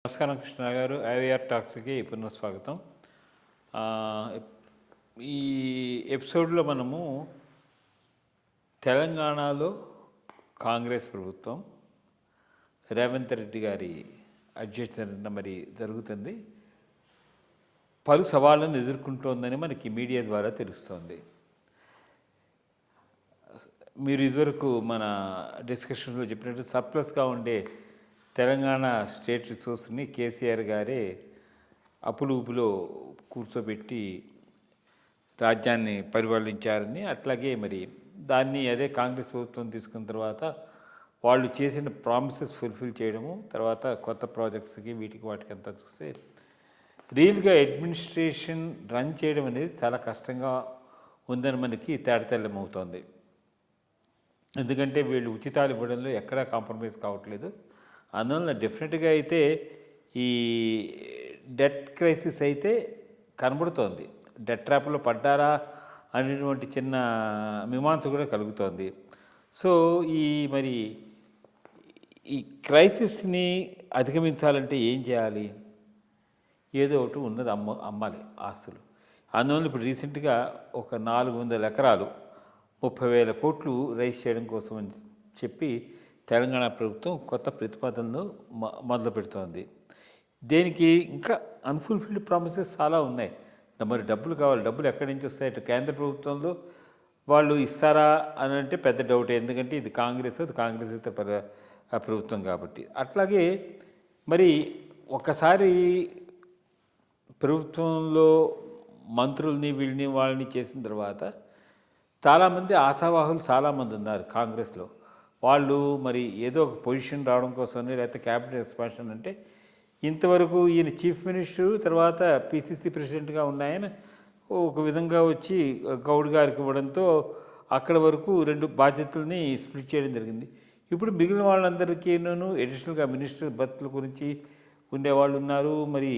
నమస్కారం కృష్ణ గారు. ఐవీఆర్ టాక్స్కి పునఃస్వాగతం. ఈ ఎపిసోడ్లో మనము తెలంగాణలో కాంగ్రెస్ ప్రభుత్వం రేవంత్ రెడ్డి గారి అధ్యక్షతన మరి జరుగుతుంది, పలు సవాళ్ళను ఎదుర్కొంటోందని మనకి మీడియా ద్వారా తెలుస్తోంది. మీరు ఇదివరకు మన డిస్కషన్స్లో చెప్పినట్టు సర్ప్లస్గా ఉండే తెలంగాణ స్టేట్ రిసోర్స్ని కేసీఆర్ గారే అప్పులు ఊపులో కూర్చోబెట్టి రాజ్యాన్ని పరిపాలించారని, అట్లాగే మరి దాన్ని అదే కాంగ్రెస్ ప్రభుత్వం తీసుకున్న తర్వాత వాళ్ళు చేసిన ప్రామిసెస్ ఫుల్ఫిల్ చేయడము, తర్వాత కొత్త ప్రాజెక్ట్స్కి వీటికి వాటికి అంతా చూస్తే రియల్గా అడ్మినిస్ట్రేషన్ రన్ చేయడం అనేది చాలా కష్టంగా ఉందని మనకి తేటతెల్లమవుతోంది. ఎందుకంటే వీళ్ళు ఉచితాలు ఇవ్వడంలో ఎక్కడా కాంప్రమైజ్ కావట్లేదు. అందువల్ల డెఫినెట్గా అయితే ఈ డెట్ క్రైసిస్ అయితే కనబడుతోంది. డెట్ ట్రాప్లో పడ్డారా అనేటువంటి చిన్న మీమాంస కూడా కలుగుతోంది. సో మరి ఈ క్రైసిస్ని అధిగమించాలంటే ఏం చేయాలి? ఏదో ఒకటి ఉన్నది అమ్మాలి ఆస్తులు. అందువల్ల ఇప్పుడు రీసెంట్గా ఒక 400 ఎకరాలు 30,000 కోట్లు రైజ్ చేయడం కోసం అని చెప్పి తెలంగాణ ప్రభుత్వం కొత్త ప్రతిపాదనలు మొదలు పెడుతోంది. దేనికి ఇంకా అన్ఫుల్ఫిల్డ్ ప్రామిసెస్ చాలా ఉన్నాయి. మరి డబ్బులు కావాలి. డబ్బులు ఎక్కడి నుంచి వస్తాయి? కేంద్ర ప్రభుత్వంలో వాళ్ళు ఇస్తారా అని అంటే పెద్ద డౌటే. ఎందుకంటే ఇది కాంగ్రెస్ ప్రభుత్వం కాబట్టి. అట్లాగే మరి ఒకసారి ప్రభుత్వంలో మంత్రుల్ని వీళ్ళని వాళ్ళని చేసిన తర్వాత చాలామంది ఆశావాహులు చాలామంది ఉన్నారు కాంగ్రెస్లో. వాళ్ళు మరి ఏదో ఒక పొజిషన్ రావడం కోసమని, లేకపోతే క్యాబినెట్ ఎక్స్పాన్షన్ అంటే ఇంతవరకు ఈయన చీఫ్ మినిస్టర్ తర్వాత పిసిసి ప్రెసిడెంట్గా ఉన్నాయని ఒక విధంగా వచ్చి గౌడ్ గారికి ఇవ్వడంతో అక్కడ వరకు 2 బాధ్యతల్ని స్ప్లిట్ చేయడం జరిగింది. ఇప్పుడు మిగిలిన వాళ్ళందరికీ అడిషనల్గా మినిస్టర్ బర్త్ల గురించి ఉండేవాళ్ళు ఉన్నారు, మరి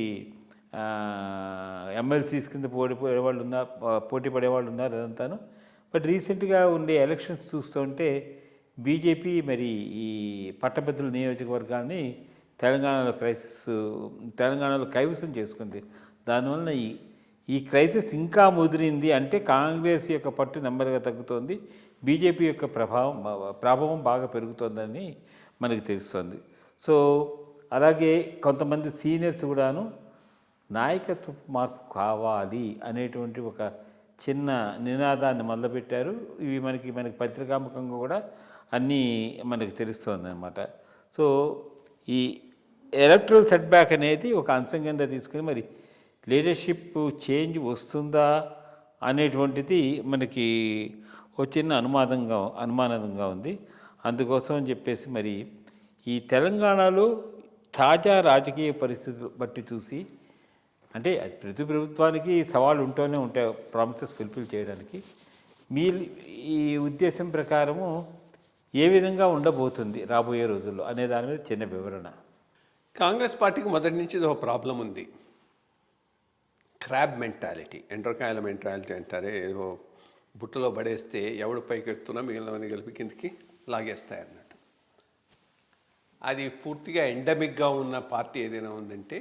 ఎమ్మెల్సీస్ కింద పోటీ పడేవాళ్ళు ఉన్నారు అదంతాను. బట్ రీసెంట్గా ఉండే ఎలక్షన్స్ చూస్తుంటే బీజేపీ మరి ఈ పట్టభద్రుల నియోజకవర్గాన్ని తెలంగాణలో కైవసం చేసుకుంది. దానివల్ల ఈ క్రైసిస్ ఇంకా ముదిరింది. అంటే కాంగ్రెస్ యొక్క పట్టు నెమ్మదిగా తగ్గుతోంది, బీజేపీ యొక్క ప్రభావం బాగా పెరుగుతోందని మనకు తెలుస్తోంది. సో అలాగే కొంతమంది సీనియర్స్ కూడాను నాయకత్వ మార్పు కావాలి అనేటువంటి ఒక చిన్న నినాదాన్ని మొదలుపెట్టారు. ఇవి మనకి పత్రికాముఖంగా కూడా అన్నీ మనకు తెలుస్తుంది అన్నమాట. సో ఈ ఎలక్ట్రల్ సెట్బ్యాక్ అనేది ఒక అంశం కింద తీసుకుని మరి లీడర్షిప్ చేంజ్ వస్తుందా అనేటువంటిది మనకి ఒక చిన్న అనుమానంగా ఉంది. అందుకోసం అని చెప్పేసి మరి ఈ తెలంగాణలో తాజా రాజకీయ పరిస్థితులు బట్టి చూసి, అంటే ప్రతి ప్రభుత్వానికి సవాళ్ళు ఉంటూనే ఉంటాయి ప్రామిసెస్ ఫుల్ఫిల్ చేయడానికి. మీ ఈ ఉద్దేశం ప్రకారము ఏ విధంగా ఉండబోతుంది రాబోయే రోజుల్లో అనే దాని మీద చిన్న వివరణ. కాంగ్రెస్ పార్టీకి మొదటి నుంచి ఇది ఒక ప్రాబ్లం ఉంది. క్రాబ్ మెంటాలిటీ, ఎండ్రకాయల మెంటాలిటీ అంటారే. ఏదో బుట్టలో పడేస్తే ఎవడు పైకి ఎక్కుతున్నా మిగిలినవన్నీ కలిపి కిందికి లాగేస్తాయి అన్నట్టు. అది పూర్తిగా ఎండమిక్గా ఉన్న పార్టీ ఏదైనా ఉందంటే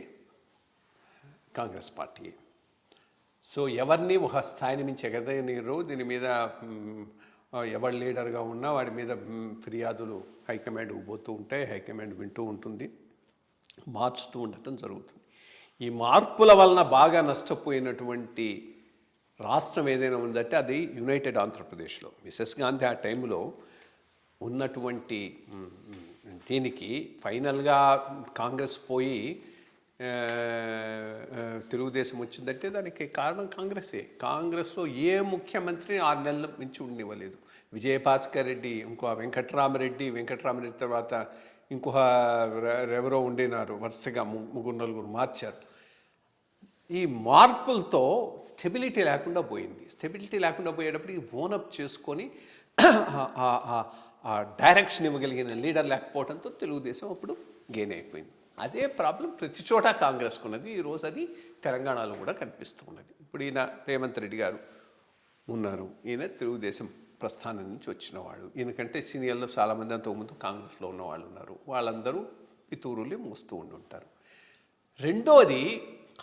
కాంగ్రెస్ పార్టీ. సో ఎవరిని ఒక స్థాయిని మించి ఎగదనీరు. దీని మీద ఎవరు లీడర్గా ఉన్నా వాడి మీద ఫిర్యాదులు హైకమాండ్కి పోతూ ఉంటాయి, హైకమాండ్ వింటూ ఉంటుంది, మార్చుతూ ఉండటం జరుగుతుంది. ఈ మార్పుల వలన బాగా నష్టపోయినటువంటి రాష్ట్రం ఏదైనా ఉందంటే అది యునైటెడ్ ఆంధ్రప్రదేశ్లో. మిసెస్ గాంధీ ఆ టైంలో ఉన్నటువంటి దీనికి ఫైనల్గా కాంగ్రెస్ పోయి తెలుగుదేశం వచ్చిందంటే దానికి కారణం కాంగ్రెసే. కాంగ్రెస్లో ఏ ముఖ్యమంత్రిని 6 నెలల మించి ఉండనివ్వలేదు. విజయభాస్కర్ రెడ్డి, ఇంకో వెంకట్రామరెడ్డి తర్వాత ఇంకొక ఎవరో ఉండినారు, వరుసగా 3-4 మార్చారు. ఈ మార్పులతో స్టెబిలిటీ లేకుండా పోయింది. స్టెబిలిటీ లేకుండా పోయేటప్పటికి ఓనప్ చేసుకొని ఆ డైరెక్షన్ ఇవ్వగలిగిన లీడర్ లేకపోవడంతో తెలుగుదేశం అప్పుడు గెయిన్ అయిపోయింది. అదే ప్రాబ్లం ప్రతి చోట కాంగ్రెస్కు ఉన్నది. ఈరోజు అది తెలంగాణలో కూడా కనిపిస్తూ ఉన్నది. ఇప్పుడు ఈయన రేవంత్ రెడ్డి గారు ఉన్నారు. ఈయన తెలుగుదేశం ప్రస్థానం నుంచి వచ్చినవాడు. ఈయనకంటే సీనియర్లు చాలామంది అంతకుముందు కాంగ్రెస్లో ఉన్నవాళ్ళు ఉన్నారు. వాళ్ళందరూ పితూరులే మోస్తూ ఉండుంటారు. రెండోది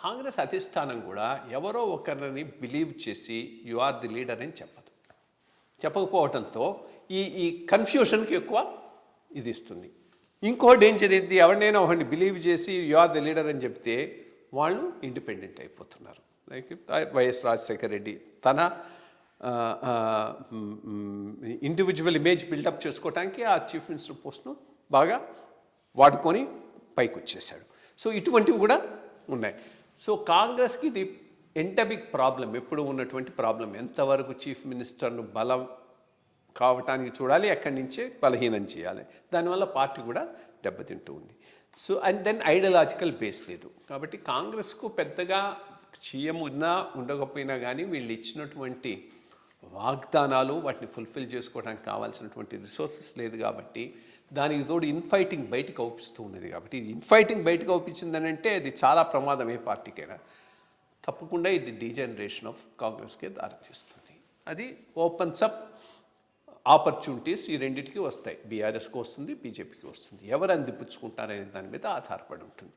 కాంగ్రెస్ అధిష్టానం కూడా ఎవరో ఒకరిని బిలీవ్ చేసి యు ఆర్ ది లీడర్ అని చెప్పకపోవడంతో ఈ కన్ఫ్యూషన్కి ఎక్కువ ఇది ఇస్తుంది. ఇంకో డేంజర్ ఇది, ఎవరినైనా ఒకరిని బిలీవ్ చేసి యు ఆర్ ది లీడర్ అని చెప్తే వాళ్ళు ఇండిపెండెంట్ అయిపోతున్నారు. లైక్ వైఎస్ రాజశేఖర రెడ్డి తన ఇండివిజువల్ ఇమేజ్ బిల్డప్ చేసుకోవడానికి ఆ చీఫ్ మినిస్టర్ పోస్ట్ను బాగా వాడుకొని పైకి వచ్చేసాడు. సో ఇటువంటివి కూడా ఉన్నాయి. సో కాంగ్రెస్కి ఇది ఎండమిక్ ప్రాబ్లం, ఎప్పుడు ఉన్నటువంటి ప్రాబ్లం. ఎంతవరకు చీఫ్ మినిస్టర్ను బలం కావటానికి చూడాలి, ఎక్కడి నుంచే బలహీనం చేయాలి. దానివల్ల పార్టీ కూడా దెబ్బతింటూ ఉంది. So and then ideological base లేదు. కాబట్టి కాంగ్రెస్కు పెద్దగా సీఎం ఉన్నా ఉండకపోయినా కానీ వీళ్ళు ఇచ్చినటువంటి వాగ్దానాలు వాటిని ఫుల్ఫిల్ చేసుకోవడానికి కావాల్సినటువంటి రిసోర్సెస్ లేదు. కాబట్టి దానికి తోడు ఇన్ఫైటింగ్ బయటకు అవుపిస్తూ ఉన్నది. కాబట్టి ఇది ఇన్ఫైటింగ్ బయటకు అవుపించిందని అంటే అది చాలా ప్రమాదం ఏ పార్టీకైనా. తప్పకుండా ఇది డీజనరేషన్ ఆఫ్ కాంగ్రెస్కే దారితీస్తుంది. అది ఓపెన్స్ అప్ ఆపర్చునిటీస్ ఈ రెండింటికి వస్తాయి. బీఆర్ఎస్కి వస్తుంది, బీజేపీకి వస్తుంది. ఎవరు అందిపుచ్చుకుంటారనే దాని మీద ఆధారపడి ఉంటుంది.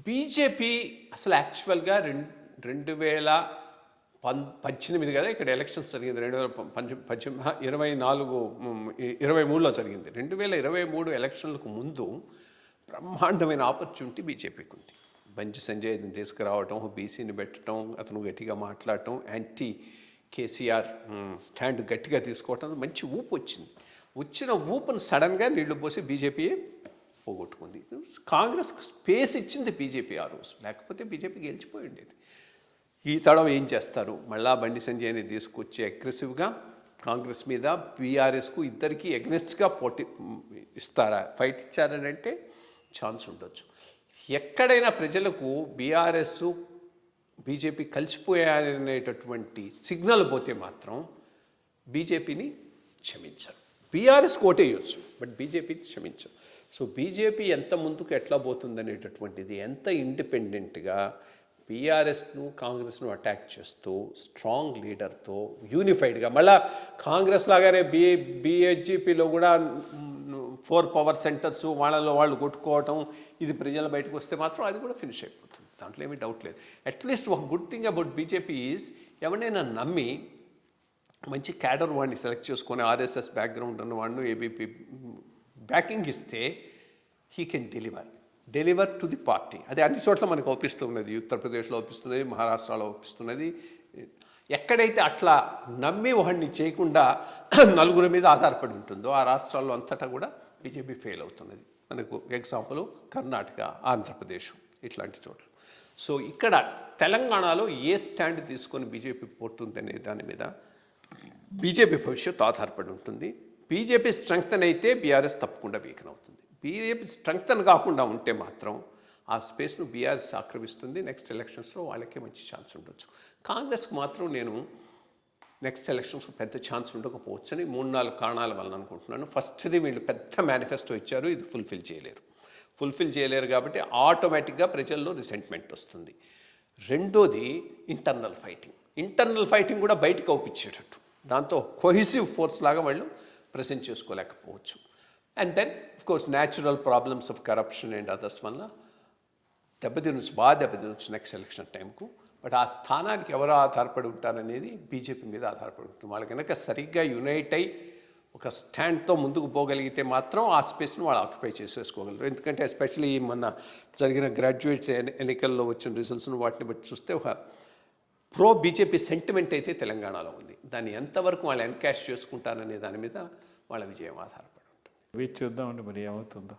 బీజేపీ అసలు యాక్చువల్గా 2018 కదా ఇక్కడ ఎలక్షన్స్ జరిగింది, 2023లో జరిగింది. 2023 ఎలక్షన్లకు ముందు బ్రహ్మాండమైన ఆపర్చునిటీ బీజేపీకి ఉంది. బండి సంజయ్ని తీసుకురావటం, బీసీని పెట్టడం, అతను గట్టిగా మాట్లాడటం, యాంటీ కేసీఆర్ స్టాండ్ గట్టిగా తీసుకోవటం, మంచి ఊపు వచ్చింది. వచ్చిన ఊపును సడన్గా నీళ్లు పోసి బీజేపీ పోగొట్టుకుంది. కాంగ్రెస్ స్పేస్ ఇచ్చింది బీజేపీ ఆ రోజు, లేకపోతే బీజేపీ గెలిచిపోయి ఉండేది. ఈ తడవ ఏం చేస్తారు, మళ్ళా బండి సంజయ్ని తీసుకొచ్చి అగ్రెసివ్గా కాంగ్రెస్ మీద బీఆర్ఎస్కు ఇద్దరికి ఎగ్నెస్ట్గా పోటీ ఇస్తారా, ఫైట్ ఇచ్చారని అంటే ఛాన్స్ ఉండొచ్చు. ఎక్కడైనా ప్రజలకు బీఆర్ఎస్ బీజేపీ కలిసిపోయారనేటటువంటి సిగ్నల్ పోతే మాత్రం బీజేపీని క్షమించరు. బీఆర్ఎస్ కోటేయచ్చు, బట్ బీజేపీని క్షమించరు. సో బీజేపీ ఎంత ముందుకు ఎట్లా పోతుందనేటటువంటిది, ఎంత ఇండిపెండెంట్గా బీఆర్ఎస్ను కాంగ్రెస్ను అటాక్ చేస్తూ స్ట్రాంగ్ లీడర్తో యూనిఫైడ్గా, మళ్ళా కాంగ్రెస్ లాగానే బీజేపీలో కూడా 4 పవర్ సెంటర్స్ వాళ్ళలో వాళ్ళు కొట్టుకోవటం, ఇది ప్రజల బయటకు వస్తే మాత్రం అది కూడా ఫినిష్ అయిపోతుంది. దాంట్లో ఏమీ డౌట్ లేదు. అట్లీస్ట్ ఒక good thing about BJP is, ఎవరైనా నమ్మి మంచి క్యాడర్ వాడిని సెలెక్ట్ చేసుకొని ఆర్ఎస్ఎస్ బ్యాక్గ్రౌండ్ ఉన్న వాడిని ఏబీపీ బ్యాకింగ్ ఇస్తే he can deliver to the party. అది అన్ని చోట్ల మనకు ఒప్పిస్తున్నది. ఉత్తరప్రదేశ్లో ఒప్పిస్తున్నది, మహారాష్ట్రలో ఒప్పిస్తున్నది. ఎక్కడైతే అట్లా నమ్మి వాడిని చేయకుండా నలుగురి మీద ఆధారపడి ఉంటుందో ఆ రాష్ట్రాల్లో అంతటా కూడా బీజేపీ ఫెయిల్ అవుతున్నది. మనకు ఎగ్జాంపుల్ కర్ణాటక, ఆంధ్రప్రదేశ్ ఇట్లాంటి చోట్ల. సో ఇక్కడ తెలంగాణలో ఏ స్టాండ్ తీసుకొని బీజేపీ పోతుందనే దాని మీద బీజేపీ భవిష్యత్తు ఆధారపడి ఉంటుంది. బీజేపీ స్ట్రెంగ్తన్ అయితే బీఆర్ఎస్ తప్పకుండా వీకెన్ అవుతుంది. బీజేపీ స్ట్రెంగ్తన్ కాకుండా ఉంటే మాత్రం ఆ స్పేస్ను బీఆర్ఎస్ ఆక్రమిస్తుంది. నెక్స్ట్ ఎలక్షన్స్లో వాళ్ళకే మంచి ఛాన్స్ ఉండొచ్చు. కాంగ్రెస్కి మాత్రం నేను నెక్స్ట్ ఎలక్షన్స్లో పెద్ద ఛాన్స్ ఉండకపోవచ్చు అని 3-4 కారణాల వలన అనుకుంటున్నాను. ఫస్ట్ది, వీళ్ళు పెద్ద మేనిఫెస్టో ఇచ్చారు, ఇది ఫుల్ఫిల్ చేయలేరు కాబట్టి ఆటోమేటిక్గా ప్రజల్లో రిసెంట్మెంట్ వస్తుంది. రెండోది ఇంటర్నల్ ఫైటింగ్ కూడా బయటకు అవుపించేటట్టు, దాంతో కొహెసివ్ ఫోర్స్ లాగా వాళ్ళు ప్రెజెంట్ చేసుకోలేకపోవచ్చు. And then course natural problems of corruption and others వల్ల బాగా దెబ్బతినొచ్చు నెక్స్ట్ ఎలక్షన్ టైంకు. బట్ ఆ స్థానానికి ఎవరు ఆధారపడి ఉంటారనేది బీజేపీ మీద ఆధారపడి ఉంటుంది. వాళ్ళు కనుక సరిగ్గా యునైట్ అయి ఒక స్టాండ్తో ముందుకు పోగలిగితే మాత్రం ఆ స్పేస్ను వాళ్ళు ఆక్యుపై చేసేసుకోగలరు. ఎందుకంటే ఎస్పెషల్లీ మొన్న జరిగిన గ్రాడ్యుయేట్స్ ఎన్నికల్లో వచ్చిన రిజల్ట్స్ను వాటిని బట్టి చూస్తే ఒక ప్రో బీజేపీ సెంటిమెంట్ అయితే తెలంగాణలో ఉంది. దాన్ని ఎంతవరకు వాళ్ళు ఎన్కాష్ చేసుకుంటారనే దాని మీద వాళ్ళ విజయం ఆధారపడి ఉంటుంది. చూద్దామండి మరి ఏమవుతుందో.